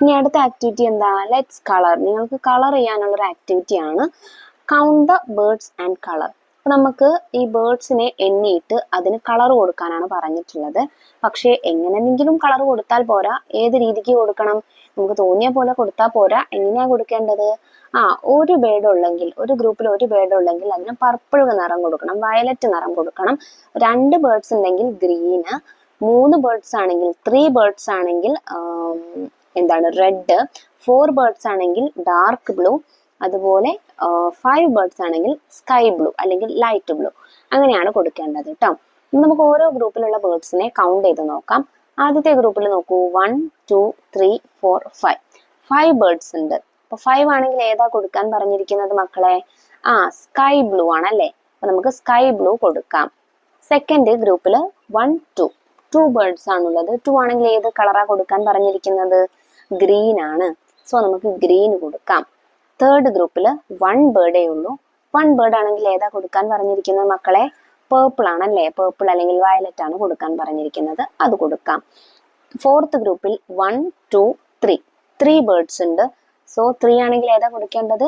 ഇനി അടുത്ത ആക്ടിവിറ്റി എന്താ? Let's colour. നിങ്ങൾക്ക് കളർ ചെയ്യാനുള്ള ഒരു ആക്ടിവിറ്റി ആണ്. Count the birds and colour. അപ്പൊ നമുക്ക് ഈ ബേർഡ്സിനെ എണ്ണിയിട്ട് അതിന് കളർ കൊടുക്കാനാണ് പറഞ്ഞിട്ടുള്ളത്. പക്ഷേ എങ്ങനെയെങ്കിലും കളർ കൊടുത്താൽ പോരാ. ഏത് രീതിക്ക് കൊടുക്കണം? നമുക്ക് തോന്നിയ പോലെ കൊടുത്താൽ പോരാ. എങ്ങനെയാ കൊടുക്കേണ്ടത്? ഒരു ബേർഡ് ഉള്ളെങ്കിൽ, ഒരു ഗ്രൂപ്പിൽ ഒരു ബേർഡ് ഉള്ളെങ്കിൽ അതിന് പർപ്പിൾ നിറം കൊടുക്കണം, വയലറ്റ് നിറം കൊടുക്കണം. 2 ബേർഡ്സ് ഉണ്ടെങ്കിൽ ഗ്രീന്, 3 ബേർഡ്സ് ആണെങ്കിൽ, 3 ബേർഡ്സ് ആണെങ്കിൽ എന്താണ് റെഡ്, 4 ബേർഡ്സ് ആണെങ്കിൽ ഡാർക്ക് ബ്ലൂ, അതുപോലെ 5 ബേർഡ്സ് ആണെങ്കിൽ സ്കൈ ബ്ലൂ അല്ലെങ്കിൽ ലൈറ്റ് ബ്ലൂ. അങ്ങനെയാണ് കൊടുക്കേണ്ടത് കേട്ടോ. നമുക്ക് ഓരോ ഗ്രൂപ്പിലുള്ള ബേർഡ്സിനെ കൗണ്ട് ചെയ്ത് നോക്കാം. ആദ്യത്തെ ഗ്രൂപ്പിൽ നോക്കൂ, 1 2 3 4 5 5 ബേർഡ്സ് ഉണ്ട്. അപ്പൊ 5 ആണെങ്കിൽ ഏതാ കൊടുക്കാൻ പറഞ്ഞിരിക്കുന്നത് മക്കളെ? സ്കൈ ബ്ലൂ ആണല്ലേ. അപ്പൊ നമുക്ക് സ്കൈ ബ്ലൂ കൊടുക്കാം. സെക്കൻഡ് ഗ്രൂപ്പിൽ 1 2 ബേർഡ്സ് ആണുള്ളത്. 2 ആണെങ്കിൽ ഏത് കളറാ കൊടുക്കാൻ പറഞ്ഞിരിക്കുന്നത്? ഗ്രീൻ ആണ്. സോ നമുക്ക് ഗ്രീൻ കൊടുക്കാം. തേർഡ് ഗ്രൂപ്പിൽ 1 ബേർഡേ ഉള്ളൂ. 1 ബേർഡ് ആണെങ്കിൽ ഏതാ കൊടുക്കാൻ പറഞ്ഞിരിക്കുന്നത് മക്കളെ? പേർപ്പിൾ ആണല്ലേ. പേർപ്പിൾ അല്ലെങ്കിൽ വയലറ്റ് ആണ് കൊടുക്കാൻ പറഞ്ഞിരിക്കുന്നത്. അത് കൊടുക്കാം. ഫോർത്ത് ഗ്രൂപ്പിൽ 1 2 3 ബേർഡ്സ് ഉണ്ട്. സോ 3 ആണെങ്കിൽ ഏതാ കൊടുക്കേണ്ടത്?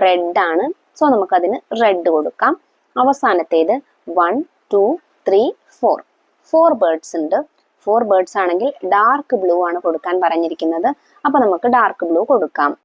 റെഡ് ആണ്. സോ നമുക്ക് അതിന് റെഡ് കൊടുക്കാം. അവസാനത്തേത് 1 2 3 4 ബേർഡ്സ് ഉണ്ട്. 4 ബേർഡ്സ് ആണെങ്കിൽ ഡാർക്ക് ബ്ലൂ ആണ് കൊടുക്കാൻ പറഞ്ഞിരിക്കുന്നത്. അപ്പൊ നമുക്ക് ഡാർക്ക് ബ്ലൂ കൊടുക്കാം.